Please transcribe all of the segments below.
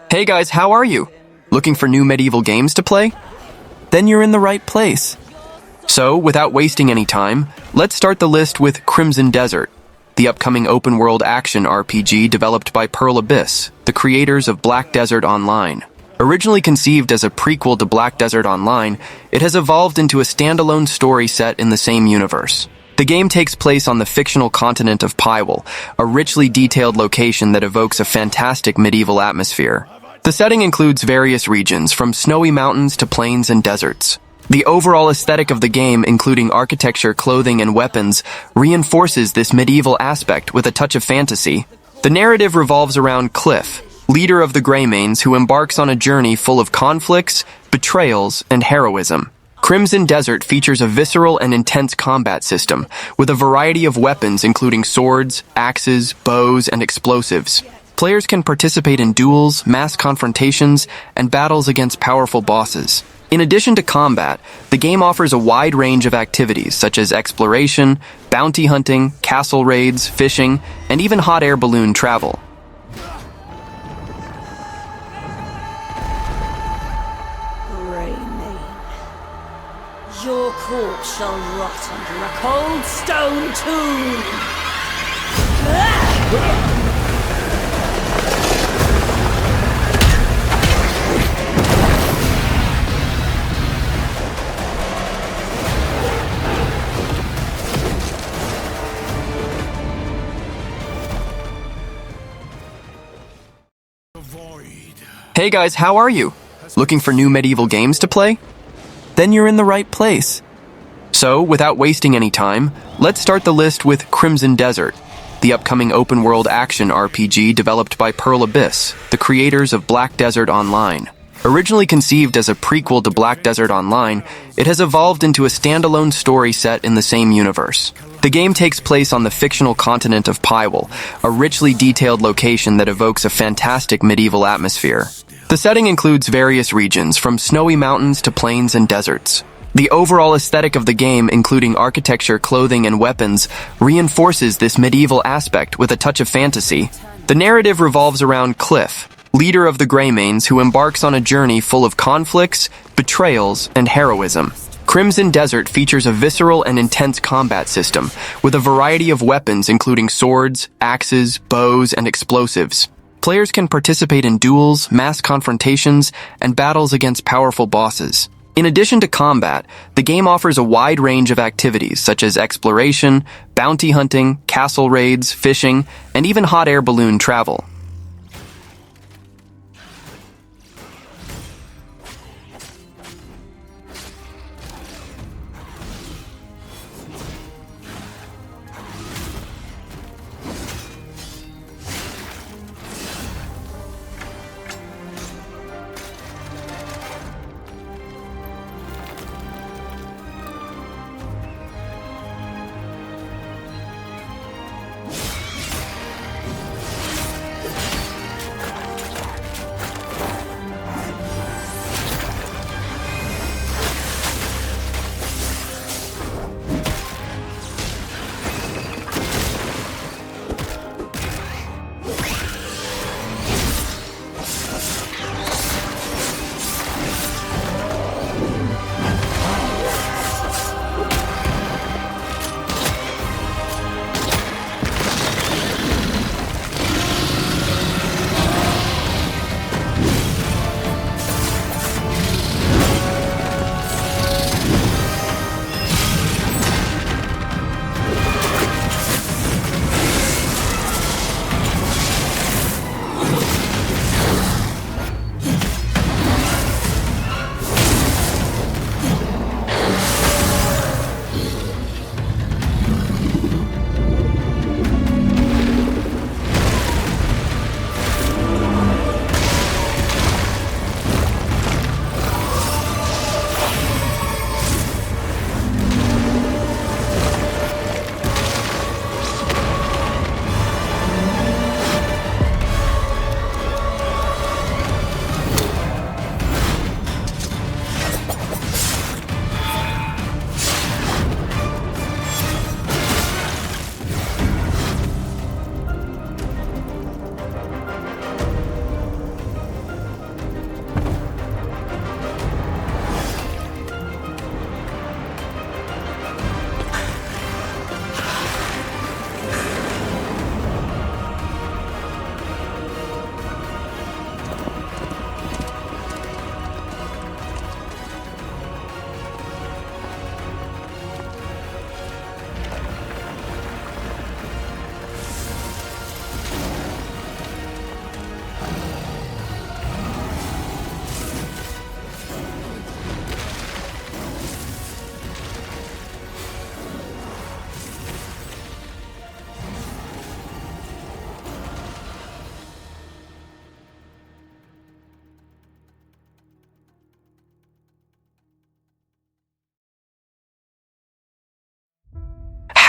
Hey guys, how are you? Looking for new medieval games to play? Then you're in the right place. So, without wasting any time, let's start the list with Crimson Desert, the upcoming open-world action RPG developed by Pearl Abyss, the creators of Black Desert Online. Originally conceived as a prequel to Black Desert Online, it has evolved into a standalone story set in the same universe. The game takes place on the fictional continent of Pywell, a richly detailed location that evokes a fantastic medieval atmosphere. The setting includes various regions, from snowy mountains to plains and deserts. The overall aesthetic of the game, including architecture, clothing, and weapons, reinforces this medieval aspect with a touch of fantasy. The narrative revolves around Cliff, leader of the Greymanes, who embarks on a journey full of conflicts, betrayals, and heroism. Crimson Desert features a visceral and intense combat system, with a variety of weapons including swords, axes, bows, and explosives. Players can participate in duels, mass confrontations, and battles against powerful bosses. In addition to combat, the game offers a wide range of activities such as exploration, bounty hunting, castle raids, fishing, and even hot air balloon travel. Your corpse shall rot under a cold stone tomb! Hey guys, how are you? Looking for new medieval games to play? Then you're in the right place. So, without wasting any time, let's start the list with Crimson Desert, the upcoming open-world action RPG developed by Pearl Abyss, the creators of Black Desert Online. Originally conceived as a prequel to Black Desert Online, it has evolved into a standalone story set in the same universe. The game takes place on the fictional continent of Pywell, a richly detailed location that evokes a fantastic medieval atmosphere. The setting includes various regions, from snowy mountains to plains and deserts. The overall aesthetic of the game, including architecture, clothing, and weapons, reinforces this medieval aspect with a touch of fantasy. The narrative revolves around Cliff, leader of the Greymanes, who embarks on a journey full of conflicts, betrayals, and heroism. Crimson Desert features a visceral and intense combat system, with a variety of weapons including swords, axes, bows, and explosives. Players can participate in duels, mass confrontations, and battles against powerful bosses. In addition to combat, the game offers a wide range of activities such as exploration, bounty hunting, castle raids, fishing, and even hot air balloon travel.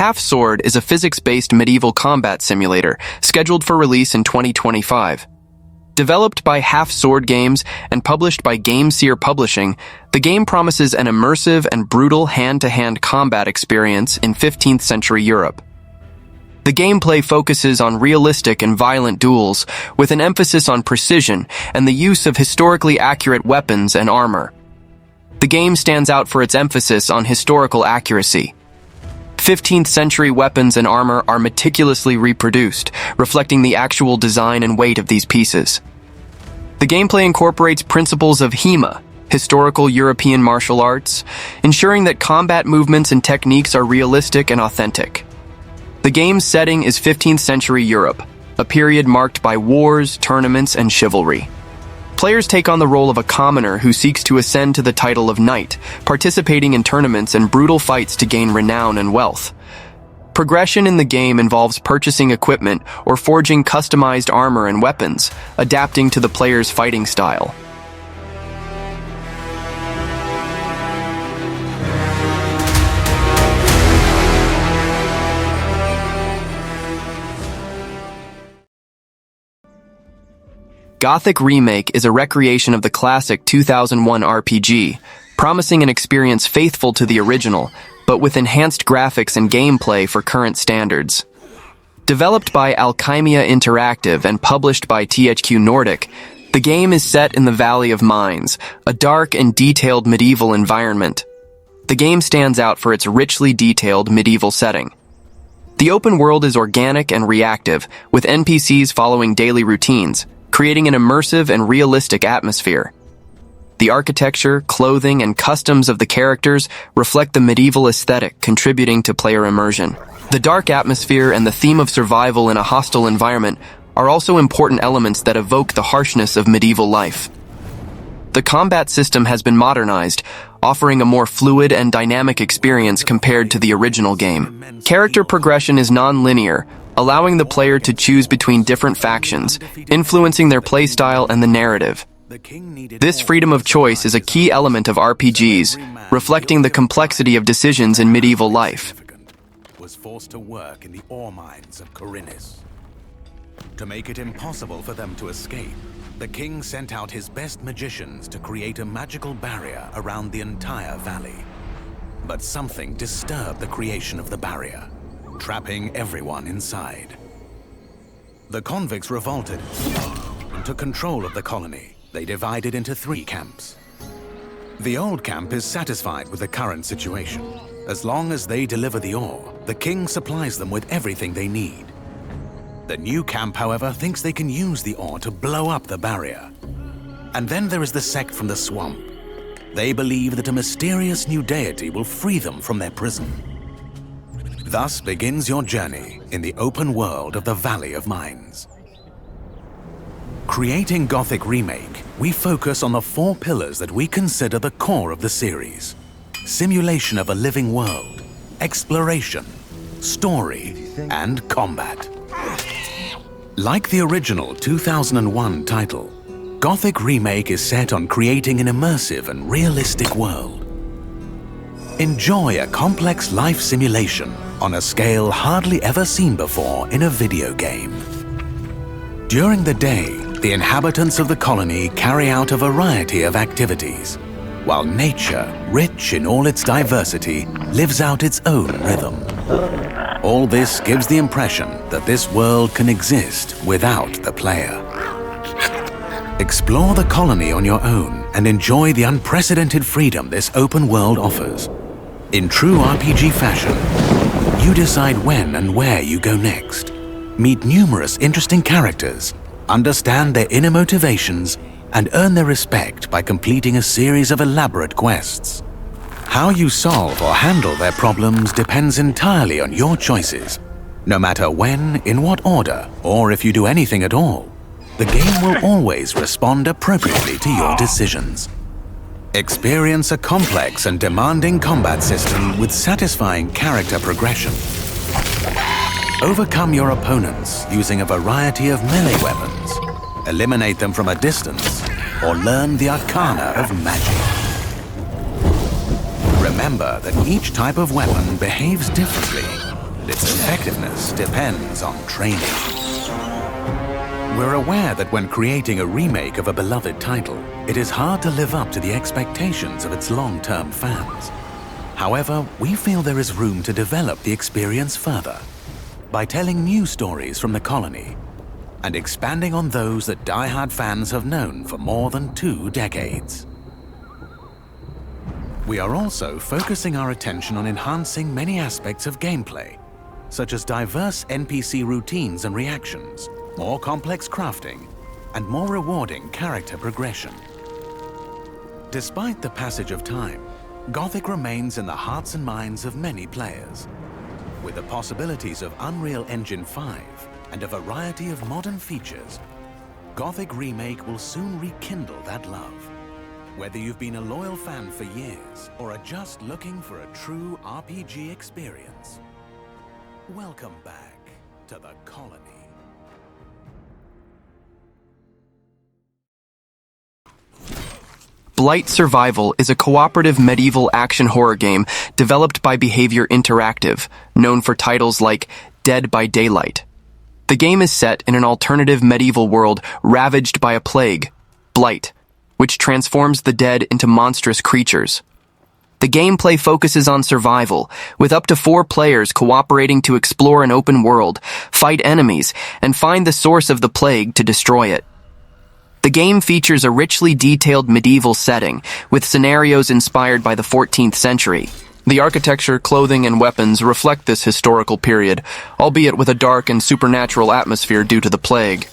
Half Sword is a physics-based medieval combat simulator scheduled for release in 2025. Developed by Half Sword Games and published by GameSeer Publishing, the game promises an immersive and brutal hand-to-hand combat experience in 15th century Europe. The gameplay focuses on realistic and violent duels, with an emphasis on precision and the use of historically accurate weapons and armor. The game stands out for its emphasis on historical accuracy. 15th century weapons and armor are meticulously reproduced, reflecting the actual design and weight of these pieces. The gameplay incorporates principles of HEMA, historical European martial arts, ensuring that combat movements and techniques are realistic and authentic. The game's setting is 15th century Europe, a period marked by wars, tournaments, and chivalry. Players take on the role of a commoner who seeks to ascend to the title of knight, participating in tournaments and brutal fights to gain renown and wealth. Progression in the game involves purchasing equipment or forging customized armor and weapons, adapting to the player's fighting style. Gothic Remake is a recreation of the classic 2001 RPG, promising an experience faithful to the original, but with enhanced graphics and gameplay for current standards. Developed by Alchemia Interactive and published by THQ Nordic, the game is set in the Valley of Mines, a dark and detailed medieval environment. The game stands out for its richly detailed medieval setting. The open world is organic and reactive, with NPCs following daily routines, creating an immersive and realistic atmosphere. The architecture, clothing, and customs of the characters reflect the medieval aesthetic, contributing to player immersion. The dark atmosphere and the theme of survival in a hostile environment are also important elements that evoke the harshness of medieval life. The combat system has been modernized, offering a more fluid and dynamic experience compared to the original game. Character progression is non-linear, allowing the player to choose between different factions, influencing their playstyle and the narrative. This freedom of choice is a key element of RPGs, reflecting the complexity of decisions in medieval life. Was forced to work in the ore mines of Corinus. To make it impossible for them to escape, the king sent out his best magicians to create a magical barrier around the entire valley. But something disturbed the creation of the barrier, trapping everyone inside. The convicts revolted and took control of the colony. They divided into 3 camps. The old camp is satisfied with the current situation. As long as they deliver the ore, the king supplies them with everything they need. The new camp, however, thinks they can use the ore to blow up the barrier. And then there is the sect from the swamp. They believe that a mysterious new deity will free them from their prison. Thus begins your journey in the open world of the Valley of Mines. Creating Gothic Remake, we focus on the 4 pillars that we consider the core of the series: simulation of a living world, exploration, story, and combat. Like the original 2001 title, Gothic Remake is set on creating an immersive and realistic world. Enjoy a complex life simulation on a scale hardly ever seen before in a video game. During the day, the inhabitants of the colony carry out a variety of activities, while nature, rich in all its diversity, lives out its own rhythm. All this gives the impression that this world can exist without the player. Explore the colony on your own and enjoy the unprecedented freedom this open world offers. In true RPG fashion, you decide when and where you go next. Meet numerous interesting characters, understand their inner motivations, and earn their respect by completing a series of elaborate quests. How you solve or handle their problems depends entirely on your choices. No matter when, in what order, or if you do anything at all, the game will always respond appropriately to your decisions. Experience a complex and demanding combat system with satisfying character progression. Overcome your opponents using a variety of melee weapons, eliminate them from a distance, or learn the arcana of magic. Remember that each type of weapon behaves differently, and its effectiveness depends on training. We're aware that when creating a remake of a beloved title, it is hard to live up to the expectations of its long-term fans. However, we feel there is room to develop the experience further by telling new stories from the colony and expanding on those that die-hard fans have known for more than 2 decades. We are also focusing our attention on enhancing many aspects of gameplay, such as diverse NPC routines and reactions, more complex crafting, and more rewarding character progression. Despite the passage of time, Gothic remains in the hearts and minds of many players. With the possibilities of Unreal Engine 5 and a variety of modern features, Gothic Remake will soon rekindle that love. Whether you've been a loyal fan for years or are just looking for a true RPG experience, welcome back to the colony. Blight Survival is a cooperative medieval action horror game developed by Behavior Interactive, known for titles like Dead by Daylight. The game is set in an alternative medieval world ravaged by a plague, Blight, which transforms the dead into monstrous creatures. The gameplay focuses on survival, with up to 4 players cooperating to explore an open world, fight enemies, and find the source of the plague to destroy it. The game features a richly detailed medieval setting, with scenarios inspired by the 14th century. The architecture, clothing, and weapons reflect this historical period, albeit with a dark and supernatural atmosphere due to the plague.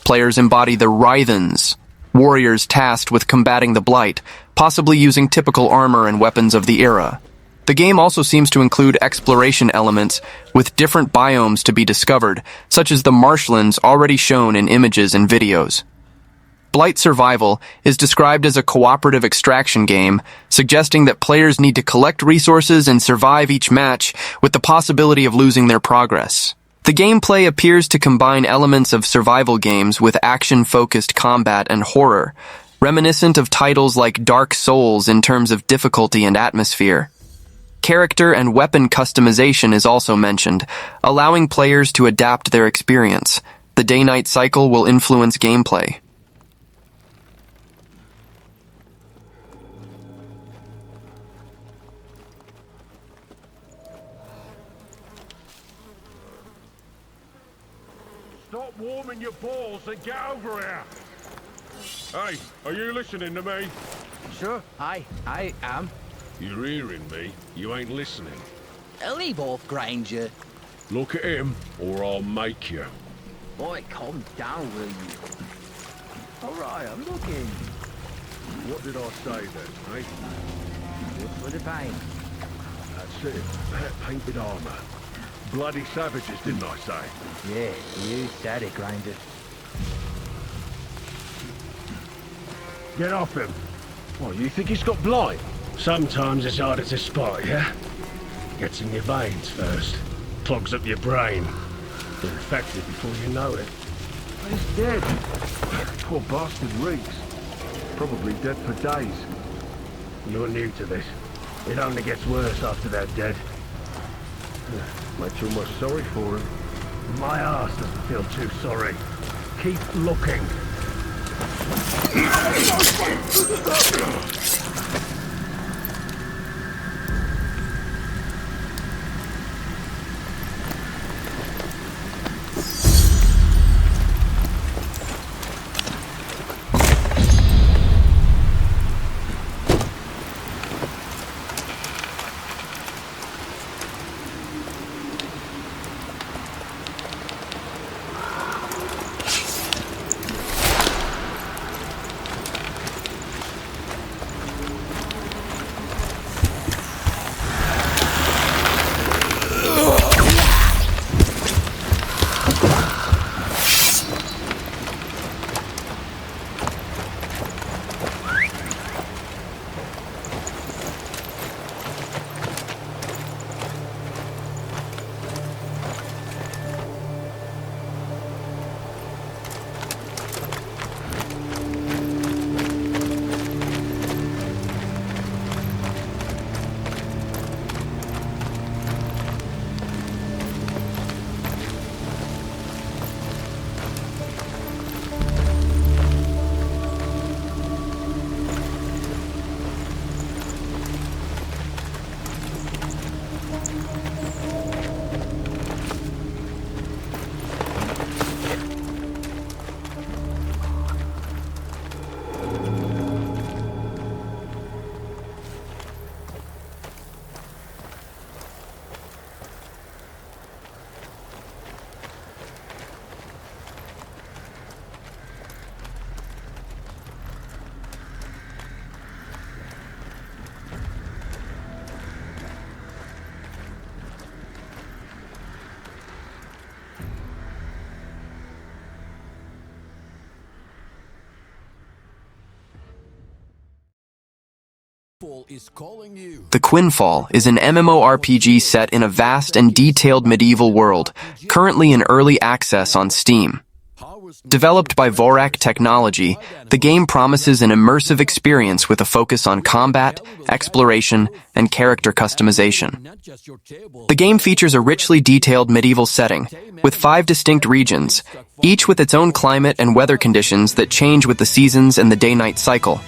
Players embody the Wrythens, warriors tasked with combating the Blight, possibly using typical armor and weapons of the era. The game also seems to include exploration elements, with different biomes to be discovered, such as the marshlands already shown in images and videos. Blight Survival is described as a cooperative extraction game, suggesting that players need to collect resources and survive each match with the possibility of losing their progress. The gameplay appears to combine elements of survival games with action-focused combat and horror, reminiscent of titles like Dark Souls in terms of difficulty and atmosphere. Character and weapon customization is also mentioned, allowing players to adapt their experience. The day-night cycle will influence gameplay. Stop warming your balls and get over here! Hey, are you listening to me? Sure, I am. You're hearing me. You ain't listening. Leave off, Granger. Look at him, or I'll make you. Boy, calm down, will you? Alright, I'm looking. What did I say then, eh? Just for the paint. That's it. That painted armor. Bloody savages, didn't I say? Yeah, you said it, Granger. Get off him. What, you think he's got blight? Sometimes it's harder to spot, yeah? Gets in your veins first. Clogs up your brain. You're infected before you know it. He's dead. Poor bastard reeks. Probably dead for days. You're new to this. It only gets worse after they're dead. Makes you almost sorry for him. My ass doesn't feel too sorry. Keep looking. The Quinfall is an MMORPG set in a vast and detailed medieval world, currently in early access on Steam. Developed by Vorak Technology, the game promises an immersive experience with a focus on combat, exploration, and character customization. The game features a richly detailed medieval setting, with 5 distinct regions, each with its own climate and weather conditions that change with the seasons and the day-night cycle.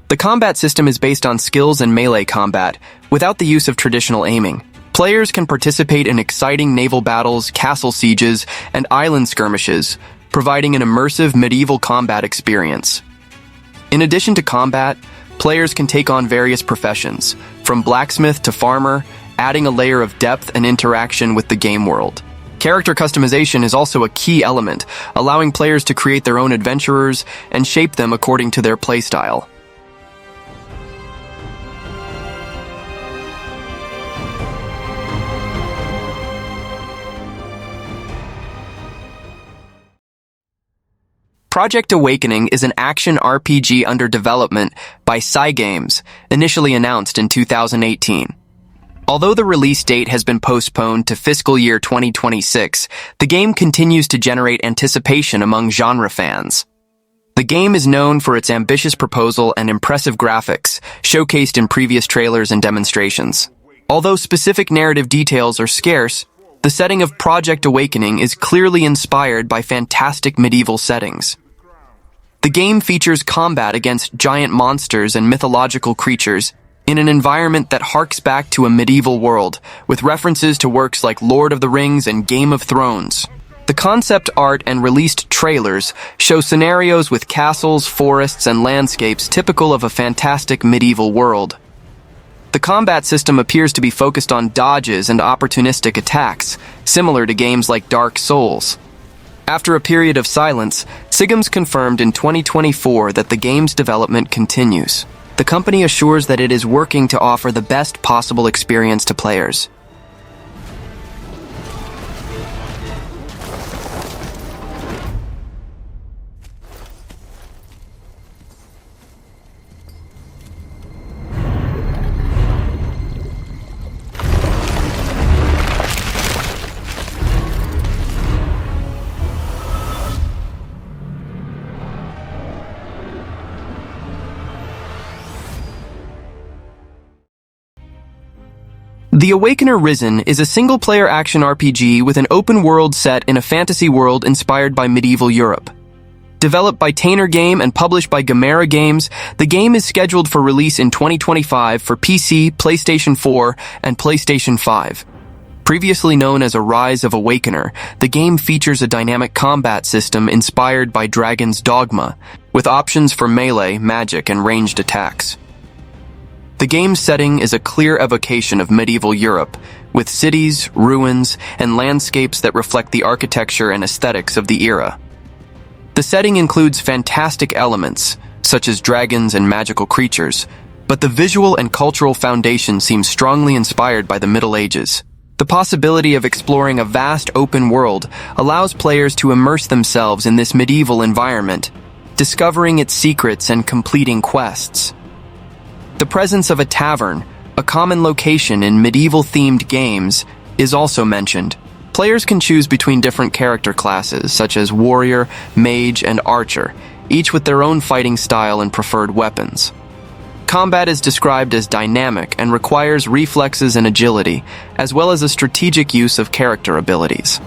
The combat system is based on skills and melee combat, without the use of traditional aiming. Players can participate in exciting naval battles, castle sieges, and island skirmishes, providing an immersive medieval combat experience. In addition to combat, players can take on various professions, from blacksmith to farmer, adding a layer of depth and interaction with the game world. Character customization is also a key element, allowing players to create their own adventurers and shape them according to their playstyle. Project Awakening is an action RPG under development by Cygames, initially announced in 2018. Although the release date has been postponed to fiscal year 2026, the game continues to generate anticipation among genre fans. The game is known for its ambitious proposal and impressive graphics, showcased in previous trailers and demonstrations. Although specific narrative details are scarce, the setting of Project Awakening is clearly inspired by fantastic medieval settings. The game features combat against giant monsters and mythological creatures in an environment that harks back to a medieval world, with references to works like Lord of the Rings and Game of Thrones. The concept art and released trailers show scenarios with castles, forests, and landscapes typical of a fantastic medieval world. The combat system appears to be focused on dodges and opportunistic attacks, similar to games like Dark Souls. After a period of silence, Cygames confirmed in 2024 that the game's development continues. The company assures that it is working to offer the best possible experience to players. The Awakener Risen is a single-player action RPG with an open world set in a fantasy world inspired by medieval Europe. Developed by Tainer Game and published by Gamera Games, the game is scheduled for release in 2025 for PC, PlayStation 4, and PlayStation 5. Previously known as A Rise of Awakener, the game features a dynamic combat system inspired by Dragon's Dogma, with options for melee, magic, and ranged attacks. The game's setting is a clear evocation of medieval Europe, with cities, ruins, and landscapes that reflect the architecture and aesthetics of the era. The setting includes fantastic elements, such as dragons and magical creatures, but the visual and cultural foundation seems strongly inspired by the Middle Ages. The possibility of exploring a vast open world allows players to immerse themselves in this medieval environment, discovering its secrets and completing quests. The presence of a tavern, a common location in medieval-themed games, is also mentioned. Players can choose between different character classes, such as warrior, mage, and archer, each with their own fighting style and preferred weapons. Combat is described as dynamic and requires reflexes and agility, as well as a strategic use of character abilities.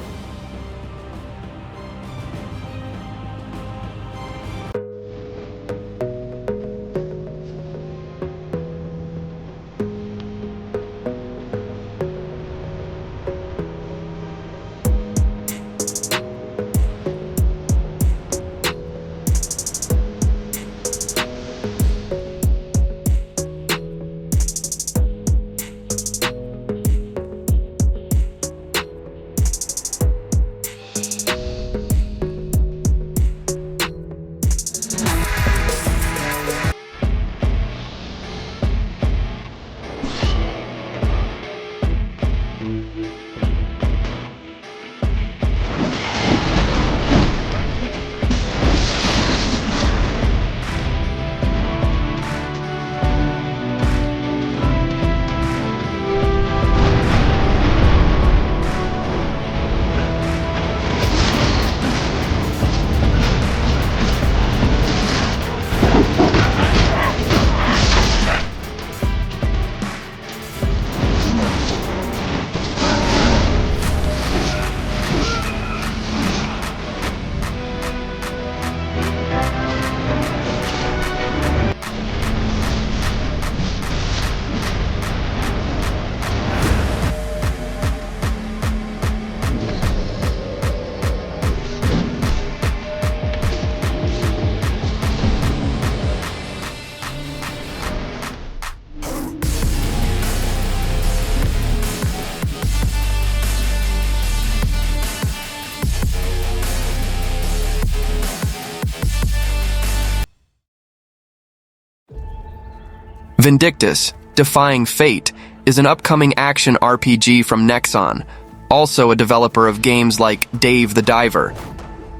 Vindictus, Defying Fate, is an upcoming action RPG from Nexon, also a developer of games like Dave the Diver.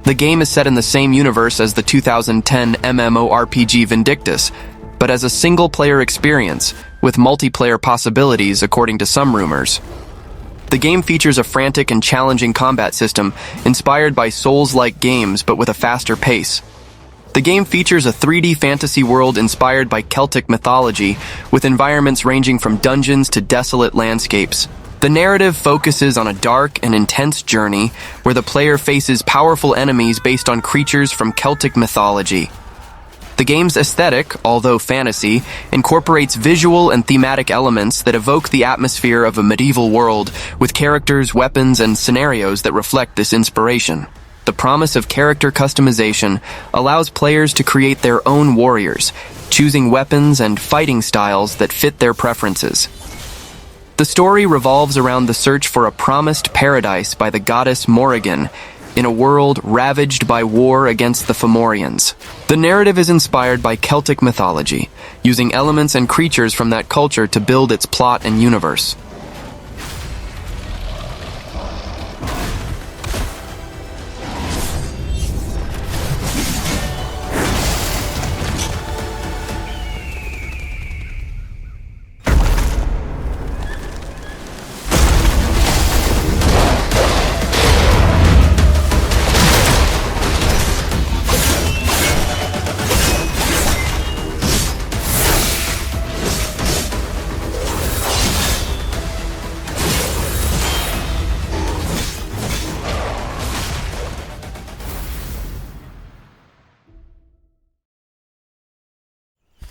The game is set in the same universe as the 2010 MMORPG Vindictus, but as a single-player experience, with multiplayer possibilities according to some rumors. The game features a frantic and challenging combat system inspired by Souls-like games but with a faster pace. The game features a 3D fantasy world inspired by Celtic mythology, with environments ranging from dungeons to desolate landscapes. The narrative focuses on a dark and intense journey where the player faces powerful enemies based on creatures from Celtic mythology. The game's aesthetic, although fantasy, incorporates visual and thematic elements that evoke the atmosphere of a medieval world with characters, weapons, and scenarios that reflect this inspiration. The promise of character customization allows players to create their own warriors, choosing weapons and fighting styles that fit their preferences. The story revolves around the search for a promised paradise by the goddess Morrigan in a world ravaged by war against the Fomorians. The narrative is inspired by Celtic mythology, using elements and creatures from that culture to build its plot and universe.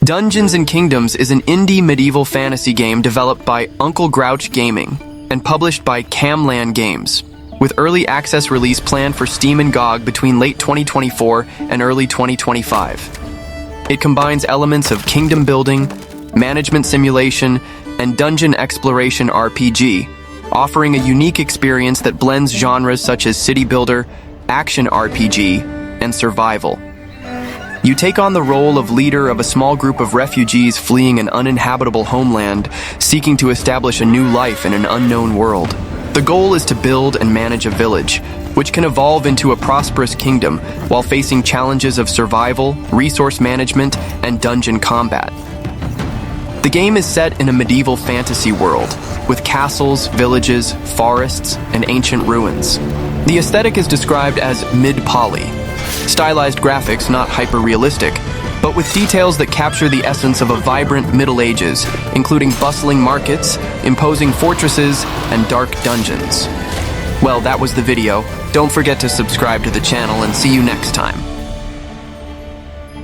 Dungeons & Kingdoms is an indie medieval fantasy game developed by Uncle Grouch Gaming and published by Camland Games, with early access release planned for Steam and GOG between late 2024 and early 2025. It combines elements of kingdom building, management simulation, and dungeon exploration RPG, offering a unique experience that blends genres such as city builder, action RPG, and survival. You take on the role of leader of a small group of refugees fleeing an uninhabitable homeland, seeking to establish a new life in an unknown world. The goal is to build and manage a village, which can evolve into a prosperous kingdom while facing challenges of survival, resource management, and dungeon combat. The game is set in a medieval fantasy world, with castles, villages, forests, and ancient ruins. The aesthetic is described as mid-poly, stylized graphics not hyper-realistic, but with details that capture the essence of a vibrant Middle Ages, including bustling markets, imposing fortresses, and dark dungeons. Well, that was the video. Don't forget to subscribe to the channel and see you next time.